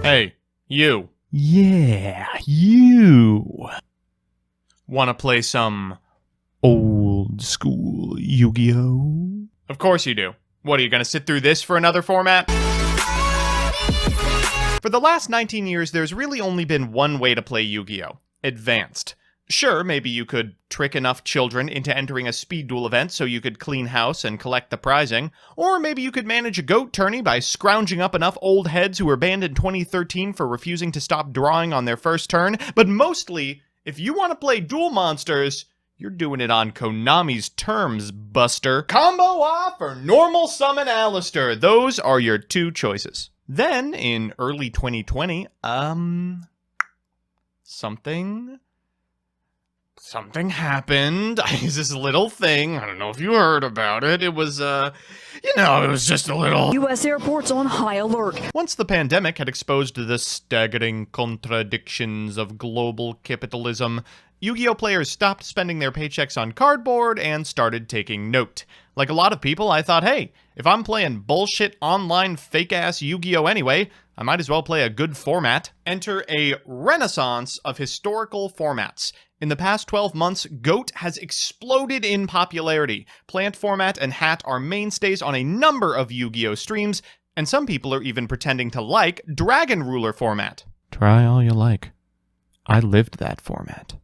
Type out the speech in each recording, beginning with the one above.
Hey, you. Yeah, you. Wanna play some Old school Yu-Gi-Oh? Of course you do. What, are you gonna sit through this for another format? For the last 19 years, there's really only been one way to play Yu-Gi-Oh! Advanced. Sure, maybe you could trick enough children into entering a speed duel event so you could clean house and collect the prizing, or maybe you could manage a goat tourney by scrounging up enough old heads who were banned in 2013 for refusing to stop drawing on their first turn, but mostly, if you want to play Duel Monsters, you're doing it on Konami's terms, Buster. Combo off or normal summon Alistair, those are your two choices. Then, in early 2020, Something happened. This little thing. I don't know if you heard about it. It was, it was just a little... U.S. airports on high alert. Once the pandemic had exposed the staggering contradictions of global capitalism, Yu-Gi-Oh! Players stopped spending their paychecks on cardboard and started taking note. Like a lot of people, I thought, hey, if I'm playing bullshit online fake-ass Yu-Gi-Oh! Anyway, I might as well play a good format. Enter a renaissance of historical formats. In the past 12 months, GOAT has exploded in popularity. Plant format and hat are mainstays on a number of Yu-Gi-Oh! Streams, and some people are even pretending to like Dragon Ruler format. Try all you like. I lived that format.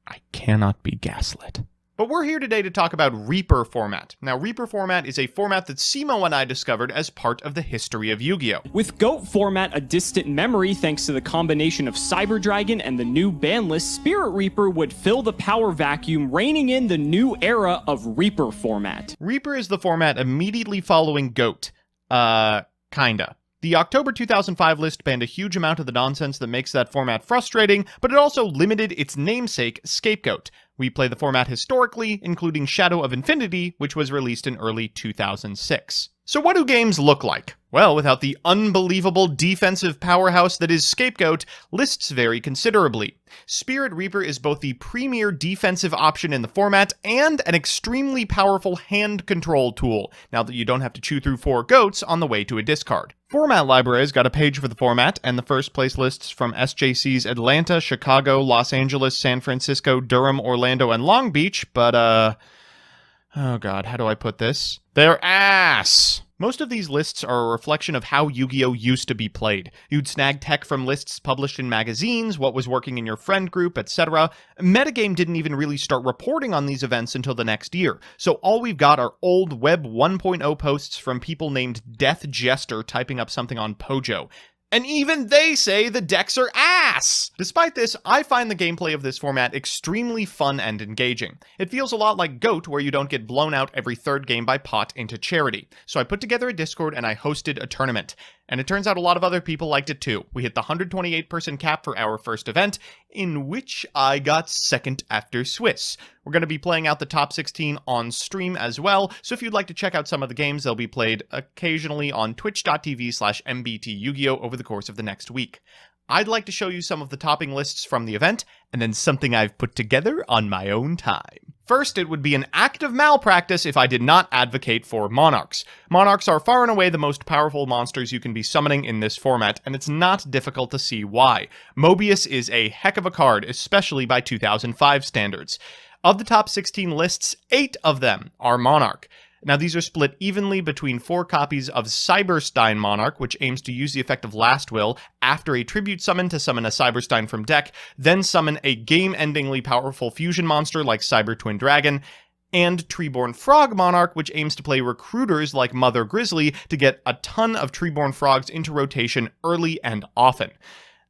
I cannot be gaslit. But we're here today to talk about Reaper format. Now, Reaper format is a format that Simo and I discovered as part of the history of Yu-Gi-Oh! With GOAT format a distant memory thanks to the combination of Cyber Dragon and the new ban list, Spirit Reaper would fill the power vacuum, reigning in the new era of Reaper format. Reaper is the format immediately following GOAT. Kinda. The October 2005 list banned a huge amount of the nonsense that makes that format frustrating, but it also limited its namesake, Scapegoat. We play the format historically, including Shadow of Infinity, which was released in early 2006. So what do games look like? Well, without the unbelievable defensive powerhouse that is Scapegoat, lists vary considerably. Spirit Reaper is both the premier defensive option in the format and an extremely powerful hand control tool, now that you don't have to chew through 4 goats on the way to a discard. Format Library's got a page for the format, and the first place lists from SJC's Atlanta, Chicago, Los Angeles, San Francisco, Durham, Orlando, and Long Beach, but oh god, how do I put this? They're ass! Most of these lists are a reflection of how Yu-Gi-Oh! Used to be played. You'd snag tech from lists published in magazines, what was working in your friend group, etc. Metagame didn't even really start reporting on these events until the next year, so all we've got are old Web 1.0 posts from people named Death Jester typing up something on Pojo. And even they say the decks are ass! Despite this, I find the gameplay of this format extremely fun and engaging. It feels a lot like GOAT, where you don't get blown out every third game by pot into charity. So I put together a Discord and I hosted a tournament. And it turns out a lot of other people liked it too. We hit the 128-person cap for our first event, in which I got second after Swiss. We're going to be playing out the top 16 on stream as well, so if you'd like to check out some of the games, they'll be played occasionally on twitch.tv/MBTYugioh over the course of the next week. I'd like to show you some of the topping lists from the event, and then something I've put together on my own time. First, it would be an act of malpractice if I did not advocate for Monarchs. Monarchs are far and away the most powerful monsters you can be summoning in this format, and it's not difficult to see why. Mobius is a heck of a card, especially by 2005 standards. Of the top 16 lists, 8 of them are Monarch. Now, these are split evenly between 4 copies of Cyberstein Monarch, which aims to use the effect of Last Will after a tribute summon to summon a Cyberstein from deck, then summon a game-endingly powerful fusion monster like Cyber Twin Dragon, and Treeborn Frog Monarch, which aims to play recruiters like Mother Grizzly to get a ton of Treeborn Frogs into rotation early and often.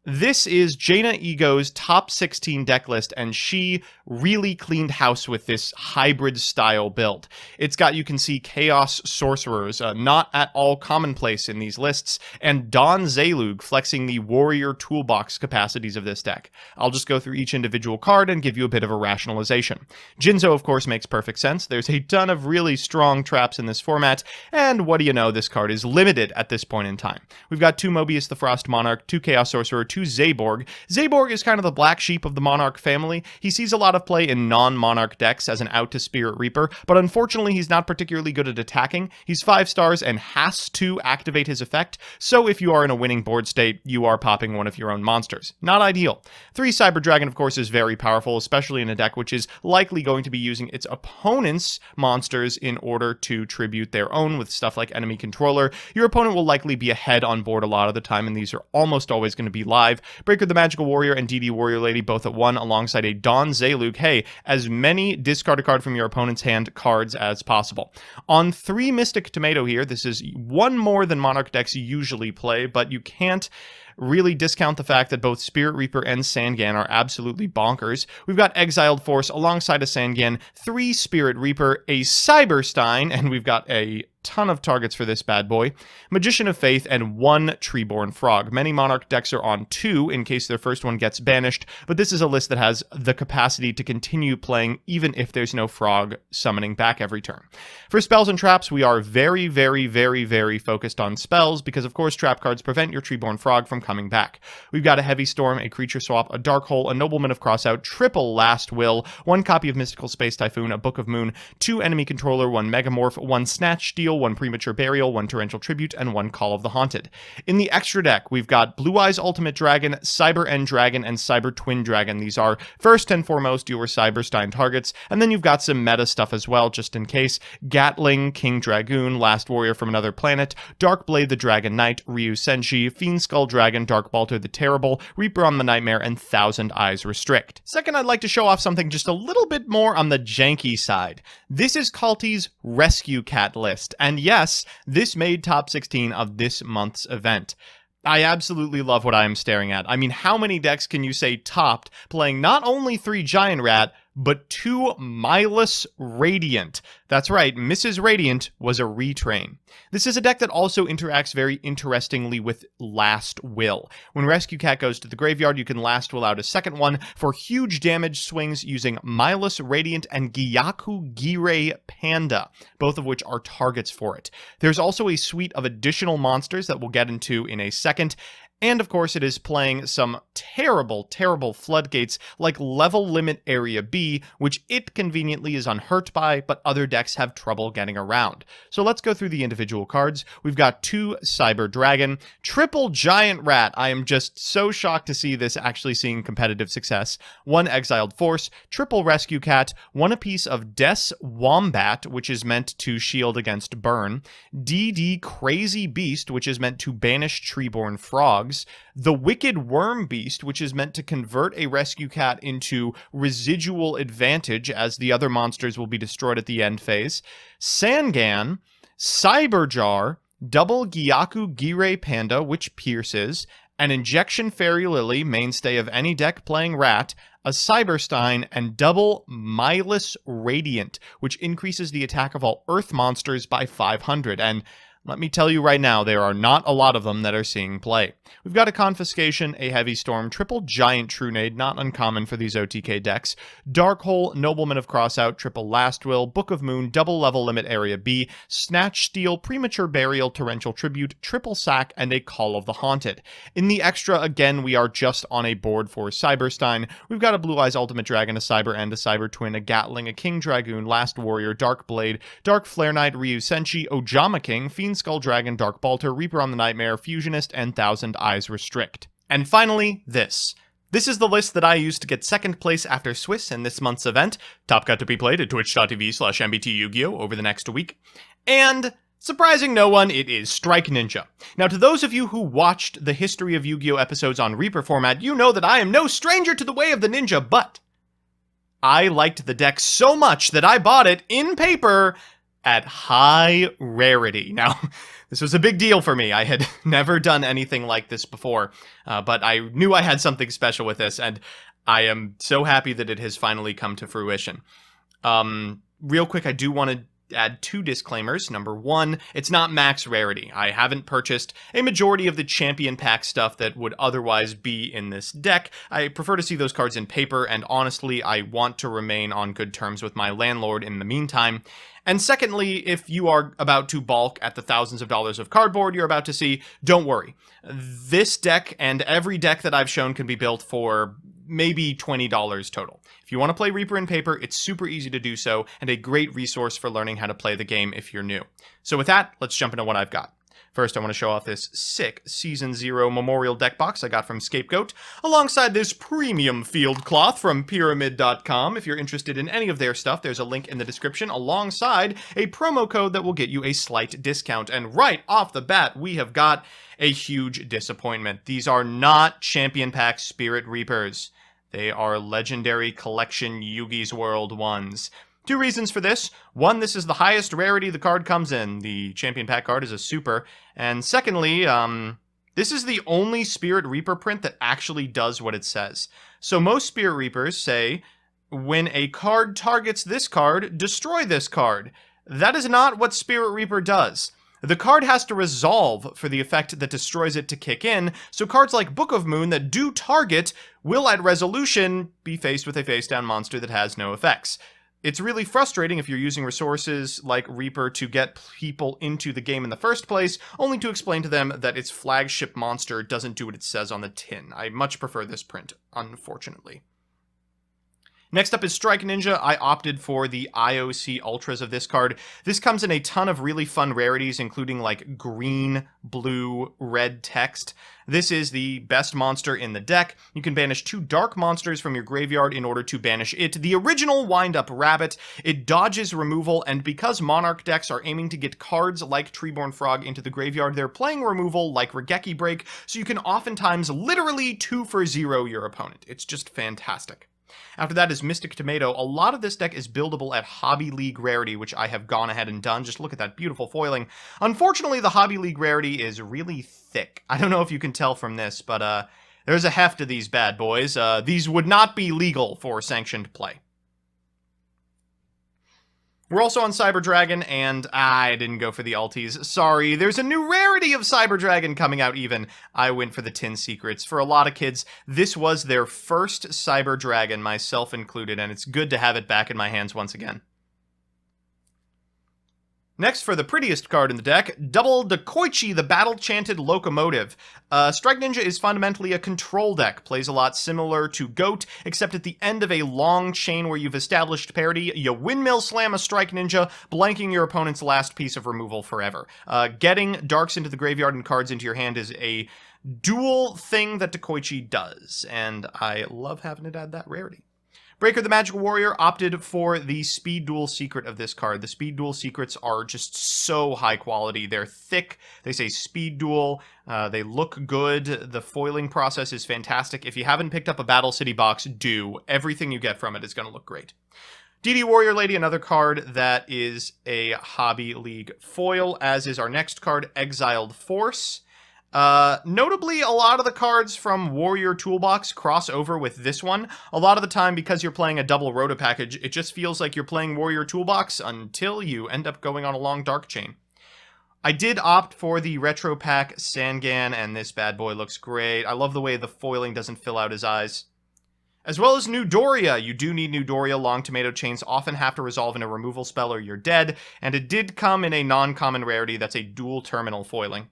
This is Jaina Ego's top 16 deck list, and she really cleaned house with this hybrid style build. It's got, you can see, Chaos Sorcerers, not at all commonplace in these lists, and Don Zalug flexing the Warrior Toolbox capacities of this deck. I'll just go through each individual card and give you a bit of a rationalization. Jinzo, of course, makes perfect sense. There's a ton of really strong traps in this format, and what do you know, this card is limited at this point in time. We've got 2 Mobius the Frost Monarch, 2 Chaos Sorcerer, to Zaborg. Zaborg is kind of the black sheep of the Monarch family. He sees a lot of play in non-Monarch decks as an out to Spirit Reaper, but unfortunately he's not particularly good at attacking. He's 5 stars and has to activate his effect, so if you are in a winning board state, you are popping one of your own monsters. Not ideal. 3 Cyber Dragon, of course, is very powerful, especially in a deck which is likely going to be using its opponent's monsters in order to tribute their own with stuff like Enemy Controller. Your opponent will likely be ahead on board a lot of the time, and these are almost always going to be live. Breaker the Magical Warrior and DD Warrior Lady both at 1, alongside a Dawn Zaluk. Hey, as many discard a card from your opponent's hand cards as possible. On 3 Mystic Tomato here, this is 1 more than Monarch decks usually play, but you can't really discount the fact that both Spirit Reaper and Sangan are absolutely bonkers. We've got Exiled Force alongside a Sangan, 3 Spirit Reaper, a Cyberstein, and we've got a ton of targets for this bad boy, Magician of Faith, and 1 Treeborn Frog. Many Monarch decks are on 2 in case their first one gets banished, but this is a list that has the capacity to continue playing even if there's no frog summoning back every turn. For spells and traps, we are very, very, very, very focused on spells because, of course, trap cards prevent your Treeborn Frog from coming back. We've got a Heavy Storm, a Creature Swap, a Dark Hole, a Nobleman of Crossout, triple Last Will, 1 copy of Mystical Space Typhoon, a Book of Moon, 2 Enemy Controller, 1 Megamorph, 1 Snatch Steal, 1 Premature Burial, 1 Torrential Tribute, and 1 Call of the Haunted. In the extra deck, we've got Blue Eyes Ultimate Dragon, Cyber End Dragon, and Cyber Twin Dragon. These are first and foremost your Cyberstein targets, and then you've got some meta stuff as well, just in case. Gatling, King Dragoon, Last Warrior from Another Planet, Darkblade the Dragon Knight, Ryu Senshi, Fiend Skull Dragon, Dark Balter the Terrible, Reaper on the Nightmare, and Thousand Eyes Restrict. Second, I'd like to show off something just a little bit more on the janky side. This is Culty's Rescue Cat list, and yes, this made top 16 of this month's event. I absolutely love what I am staring at. I mean, how many decks can you say topped playing not only 3 Giant Rat, but 2 Milus Radiant? That's right, Mrs. Radiant was a retrain. This is a deck that also interacts very interestingly with Last Will. When Rescue Cat goes to the graveyard, you can Last Will out a second one for huge damage swings using Milus Radiant and Gyaku Girei Panda, both of which are targets for it. There's also a suite of additional monsters that we'll get into in a second. And of course, it is playing some terrible, terrible floodgates like Level Limit Area B, which it conveniently is unhurt by, but other decks have trouble getting around. So let's go through the individual cards. We've got 2 Cyber Dragon, triple Giant Rat. I am just so shocked to see this actually seeing competitive success. 1 Exiled Force, triple Rescue Cat, 1 apiece of Des Wombat, which is meant to shield against burn, DD Crazy Beast, which is meant to banish Treeborn Frogs, the Wicked Worm Beast, which is meant to convert a Rescue Cat into residual advantage as the other monsters will be destroyed at the end phase, Sangan, Cyberjar, double Gyaku Girei Panda, which pierces, an Injection Fairy Lily, mainstay of any deck playing Rat, a Cyberstein, and double Milus Radiant, which increases the attack of all Earth monsters by 500, and let me tell you right now, there are not a lot of them that are seeing play. We've got a Confiscation, a Heavy Storm, triple Giant Trunade, not uncommon for these OTK decks, Dark Hole, Nobleman of Crossout, triple Last Will, Book of Moon, double Level Limit Area B, Snatch Steal, Premature Burial, Torrential Tribute, triple Sack, and a Call of the Haunted. In the extra, again, we are just on a board for Cyberstein. We've got a Blue Eyes Ultimate Dragon, a Cyber End, a Cyber Twin, a Gatling, a King Dragoon, Last Warrior, Dark Blade, Dark Flare Knight, Ryu Senshi, Ojama King, Fiend Skull Dragon, Dark Balter, Reaper on the Nightmare, Fusionist, and Thousand Eyes Restrict. And finally, this. This is the list that I used to get second place after Swiss in this month's event. Top cut to be played at twitch.tv/MBT Yugioh over the next week. And surprising no one, it is Strike Ninja. Now, to those of you who watched the History of Yu-Gi-Oh! Episodes on Reaper format, you know that I am no stranger to the way of the ninja, but I liked the deck so much that I bought it in paper at high rarity. Now, this was a big deal for me. I had never done anything like this before, but I knew I had something special with this, and I am so happy that it has finally come to fruition. Real quick, I do want to add 2 disclaimers. Number 1, it's not max rarity. I haven't purchased a majority of the champion pack stuff that would otherwise be in this deck. I prefer to see those cards in paper, and honestly, I want to remain on good terms with my landlord in the meantime. And secondly, if you are about to balk at the thousands of dollars of cardboard you're about to see, don't worry. This deck and every deck that I've shown can be built for maybe $20 total. If you want to play Reaper in paper, it's super easy to do so, and a great resource for learning how to play the game if you're new. So with that, let's jump into what I've got. First, I want to show off this sick Season 0 Memorial deck box I got from Scapegoat, alongside this premium field cloth from Pyramid.com. If you're interested in any of their stuff, there's a link in the description, alongside a promo code that will get you a slight discount. And right off the bat, we have got a huge disappointment. These are not Champion Pack Spirit Reapers. They are Legendary Collection Yugi's World ones. 2 reasons for this. 1, this is the highest rarity the card comes in. The Champion Pack card is a super. And secondly, this is the only Spirit Reaper print that actually does what it says. So most Spirit Reapers say, when a card targets this card, destroy this card. That is not what Spirit Reaper does. The card has to resolve for the effect that destroys it to kick in, so cards like Book of Moon that do target will at resolution be faced with a face-down monster that has no effects. It's really frustrating if you're using resources like Reaper to get people into the game in the first place, only to explain to them that its flagship monster doesn't do what it says on the tin. I much prefer this print, unfortunately. Next up is Strike Ninja. I opted for the IOC Ultras of this card. This comes in a ton of really fun rarities, including like green, blue, red text. This is the best monster in the deck. You can banish 2 dark monsters from your graveyard in order to banish it. The original Wind-Up Rabbit. It dodges removal, and because Monarch decks are aiming to get cards like Treeborn Frog into the graveyard, they're playing removal like Regeki Break, so you can oftentimes literally 2 for 0 your opponent. It's just fantastic. After that is Mystic Tomato. A lot of this deck is buildable at Hobby League rarity, which I have gone ahead and done. Just look at that beautiful foiling. Unfortunately, the Hobby League rarity is really thick. I don't know if you can tell from this, but there's a heft to these bad boys. These would not be legal for sanctioned play. We're also on Cyber Dragon, and I didn't go for the alties. Sorry, there's a new rarity of Cyber Dragon coming out even. I went for the Tin Secrets. For a lot of kids, this was their first Cyber Dragon, myself included, and it's good to have it back in my hands once again. Next, for the prettiest card in the deck, Double Dekoichi, the Battle-Chanted Locomotive. Strike Ninja is fundamentally a control deck, plays a lot similar to Goat, except at the end of a long chain where you've established parity, you Windmill Slam a Strike Ninja, blanking your opponent's last piece of removal forever. Getting darks into the graveyard and cards into your hand is a dual thing that Dekoichi does, and I love having it add that rarity. Breaker the Magical Warrior opted for the Speed Duel secret of this card. The Speed Duel secrets are just so high quality. They're thick. They say Speed Duel. They look good. The foiling process is fantastic. If you haven't picked up a Battle City box, do. Everything you get from it is going to look great. DD Warrior Lady, another card that is a Hobby League foil, as is our next card, Exiled Force. Notably, a lot of the cards from Warrior Toolbox cross over with this one. A lot of the time, because you're playing a double Rota package, it just feels like you're playing Warrior Toolbox until you end up going on a long Dark Chain. I did opt for the Retro Pack Sangan, and this bad boy looks great. I love the way the foiling doesn't fill out his eyes. As well as New Doria. You do need New Doria. Long Tomato Chains often have to resolve in a removal spell or you're dead, and it did come in a non-common rarity that's a dual terminal foiling.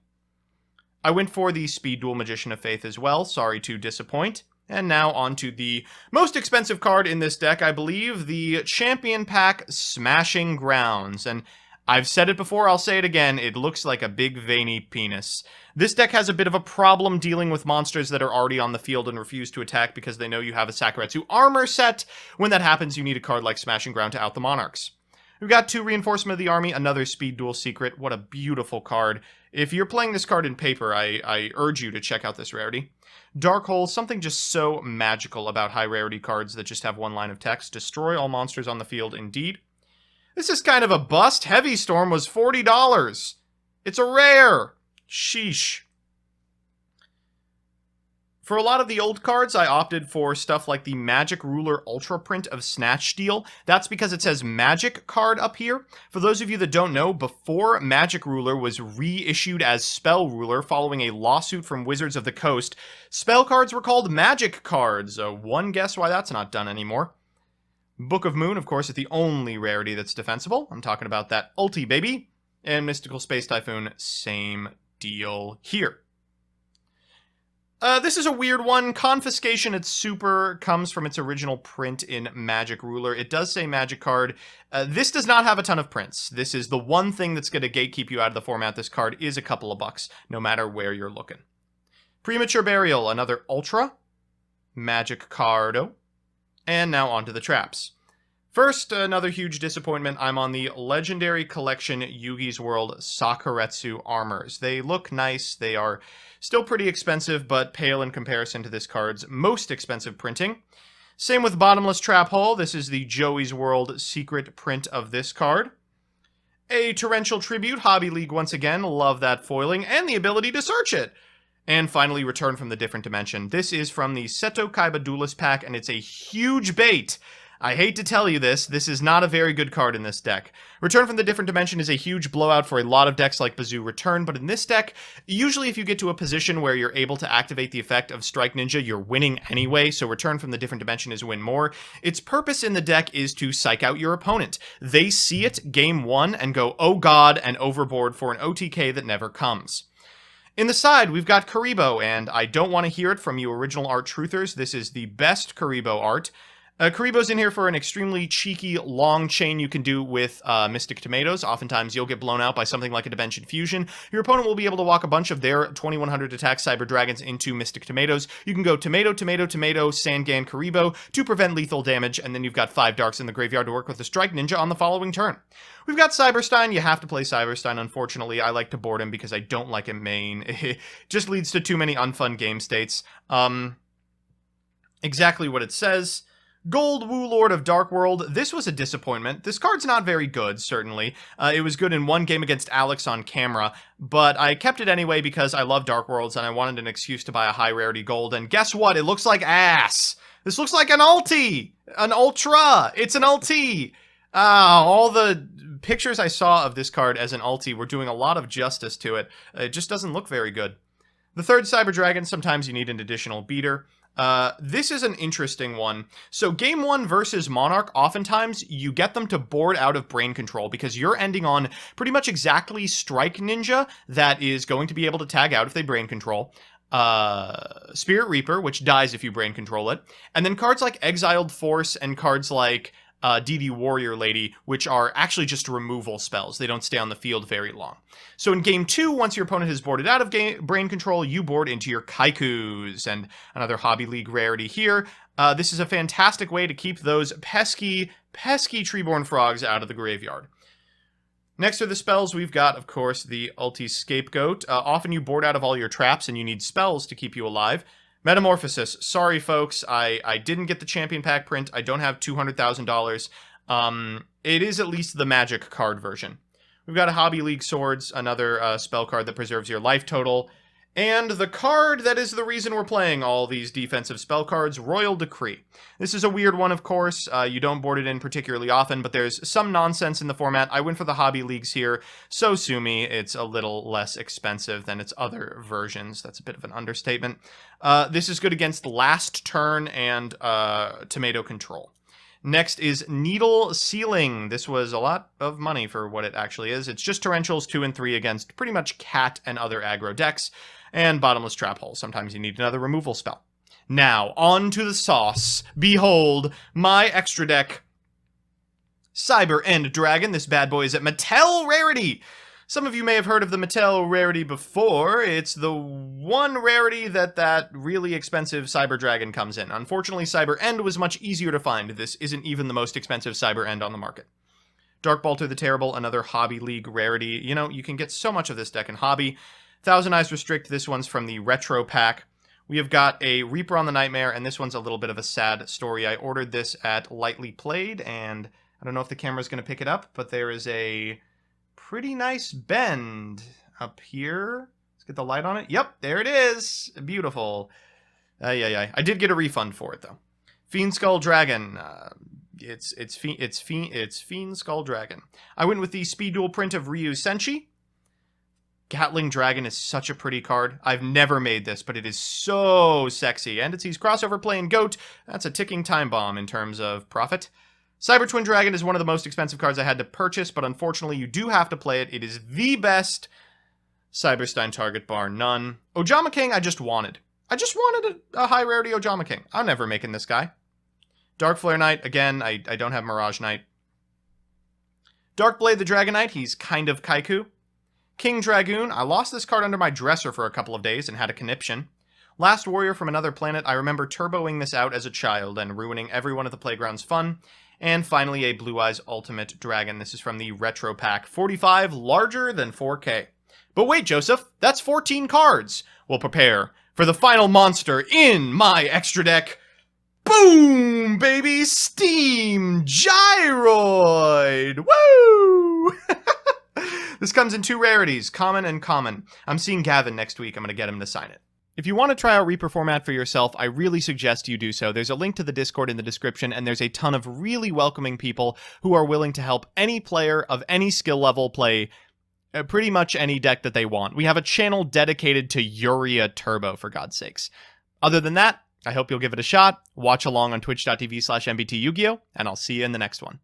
I went for the Speed Duel Magician of Faith as well, sorry to disappoint. And now on to the most expensive card in this deck, I believe, the Champion Pack Smashing Grounds. And I've said it before, I'll say it again, it looks like a big veiny penis. This deck has a bit of a problem dealing with monsters that are already on the field and refuse to attack because they know you have a Sakuretsu armor set. When that happens, you need a card like Smashing Ground to out the Monarchs. We've got 2 Reinforcement of the Army, another Speed Duel secret. What a beautiful card. If you're playing this card in paper, I urge you to check out this rarity. Dark Hole, something just so magical about high rarity cards that just have one line of text. Destroy all monsters on the field, indeed. This is kind of a bust. Heavy Storm was $40. It's a rare. Sheesh. For a lot of the old cards, I opted for stuff like the Magic Ruler Ultra print of Snatch Steel. That's because it says Magic card up here. For those of you that don't know, before Magic Ruler was reissued as Spell Ruler following a lawsuit from Wizards of the Coast, spell cards were called Magic cards. One guess why that's not done anymore. Book of Moon, of course, is the only rarity that's defensible. I'm talking about that ulti, baby. And Mystical Space Typhoon, same deal here. This is a weird one. Confiscation at Super comes from its original print in Magic Ruler. It does say Magic card. This does not have a ton of prints. This is the one thing that's going to gatekeep you out of the format. This card is a couple of bucks, no matter where you're looking. Premature Burial, another Ultra. Magic Cardo. And now onto the traps. First, another huge disappointment. I'm on the Legendary Collection Yugi's World Sakuretsu armors. They look nice. They are still pretty expensive, but pale in comparison to this card's most expensive printing. Same with Bottomless Trap Hole. This is the Joey's World secret print of this card. A Torrential Tribute, Hobby League once again. Love that foiling and the ability to search it. And finally, Return from the Different Dimension. This is from the Seto Kaiba Duelist pack, and it's a huge bait. I hate to tell you this is not a very good card in this deck. Return from the Different Dimension is a huge blowout for a lot of decks like Bazoo Return, but in this deck, usually if you get to a position where you're able to activate the effect of Strike Ninja, you're winning anyway, so Return from the Different Dimension is win more. Its purpose in the deck is to psych out your opponent. They see it game one and go, oh god, and overboard for an OTK that never comes. In the side, we've got Karibo, and I don't want to hear it from you original art truthers. This is the best Karibo art. Karibo's in here for an extremely cheeky long chain you can do with Mystic Tomatoes. Oftentimes you'll get blown out by something like a Dimension Fusion. Your opponent will be able to walk a bunch of their 2100 attack Cyber Dragons into Mystic Tomatoes. You can go Tomato, Tomato, Tomato, Sangan, Karibo to prevent lethal damage, and then you've got 5 Darks in the graveyard to work with the Strike Ninja on the following turn. We've got Cyberstein. You have to play Cyberstein, unfortunately. I like to board him because I don't like him main. It just leads to too many unfun game states. Exactly what it says. Gold Wu Lord of Dark World. This was a disappointment. This card's not very good, certainly. It was good in one game against Alex on camera, but I kept it anyway because I love Dark Worlds and I wanted an excuse to buy a high rarity gold, and guess what? It looks like ass! This looks like an ulti! An ultra! It's an ulti! All the pictures I saw of this card as an ulti were doing a lot of justice to it. It just doesn't look very good. The third Cyber Dragon, sometimes you need an additional beater. This is an interesting one. So game 1 versus Monarch, oftentimes you get them to board out of Brain Control because you're ending on pretty much exactly Strike Ninja that is going to be able to tag out if they Brain Control. Spirit Reaper, which dies if you Brain Control it. And then cards like Exiled Force and cards like DD Warrior Lady, which are actually just removal spells. They don't stay on the field very long. So in game 2, once your opponent has boarded out of Brain Control, you board into your Kaikus, and another Hobby League rarity here. This is a fantastic way to keep those pesky, pesky Treeborn Frogs out of the graveyard. Next are the spells. We've got, of course, the Ulti Scapegoat. Often you board out of all your traps and you need spells to keep you alive. Metamorphosis. Sorry, folks. I didn't get the Champion Pack print. I don't have $200,000. It is at least the Magic card version. We've got a Hobby League Swords, another spell card that preserves your life total. And the card that is the reason we're playing all these defensive spell cards, Royal Decree. This is a weird one, of course. You don't board it in particularly often, but there's some nonsense in the format. I went for the Hobby Leagues here, so sue me. It's a little less expensive than its other versions. That's a bit of an understatement. This is good against Last Turn and Tomato Control. Next is Needle Sealing. This was a lot of money for what it actually is. It's just Torrentials 2 and 3 against pretty much Cat and other aggro decks. And Bottomless Trap Hole. Sometimes you need another removal spell. Now, on to the sauce. Behold, my extra deck. Cyber End Dragon. This bad boy is at Mattel Rarity. Some of you may have heard of the Mattel Rarity before. It's the one rarity that really expensive Cyber Dragon comes in. Unfortunately, Cyber End was much easier to find. This isn't even the most expensive Cyber End on the market. Dark Bolter the Terrible, another Hobby League rarity. You know, you can get so much of this deck in Hobby. Thousand Eyes Restrict, this one's from the Retro Pack. We have got a Reaper on the Nightmare, and this one's a little bit of a sad story. I ordered this at Lightly Played, and I don't know if the camera's going to pick it up, but there is a pretty nice bend up here. Let's get the light on it. Yep, there it is. Beautiful. I did get a refund for it though. Fiend Skull Dragon. It's Fiend Skull Dragon. I went with the speed dual print of Ryu Senshi. Gatling Dragon is such a pretty card. I've never made this, but it is so sexy. And it sees crossover play in GOAT. That's a ticking time bomb in terms of profit. Cyber Twin Dragon is one of the most expensive cards I had to purchase, but unfortunately you do have to play it. It is the best Cyberstein target, bar none. Ojama King I just wanted. I just wanted a high rarity Ojama King. I'm never making this guy. Dark Flare Knight, again, I don't have Mirage Knight. Darkblade the Dragon Knight, he's kind of Kaiku. King Dragoon, I lost this card under my dresser for a couple of days and had a conniption. Last Warrior from Another Planet, I remember turboing this out as a child and ruining everyone at the playground's fun. And finally, a Blue Eyes Ultimate Dragon. This is from the Retro Pack 45, larger than 4K. But wait, Joseph, that's 14 cards. We'll prepare for the final monster in my extra deck. Boom, baby, Steam Gyroid. Woo! This comes in 2 rarities, common and common. I'm seeing Gavin next week. I'm going to get him to sign it. If you want to try out Reaper format for yourself, I really suggest you do so. There's a link to the Discord in the description, and there's a ton of really welcoming people who are willing to help any player of any skill level play pretty much any deck that they want. We have a channel dedicated to Yuria Turbo, for God's sakes. Other than that, I hope you'll give it a shot. Watch along on twitch.tv/MBT Yugioh, and I'll see you in the next one.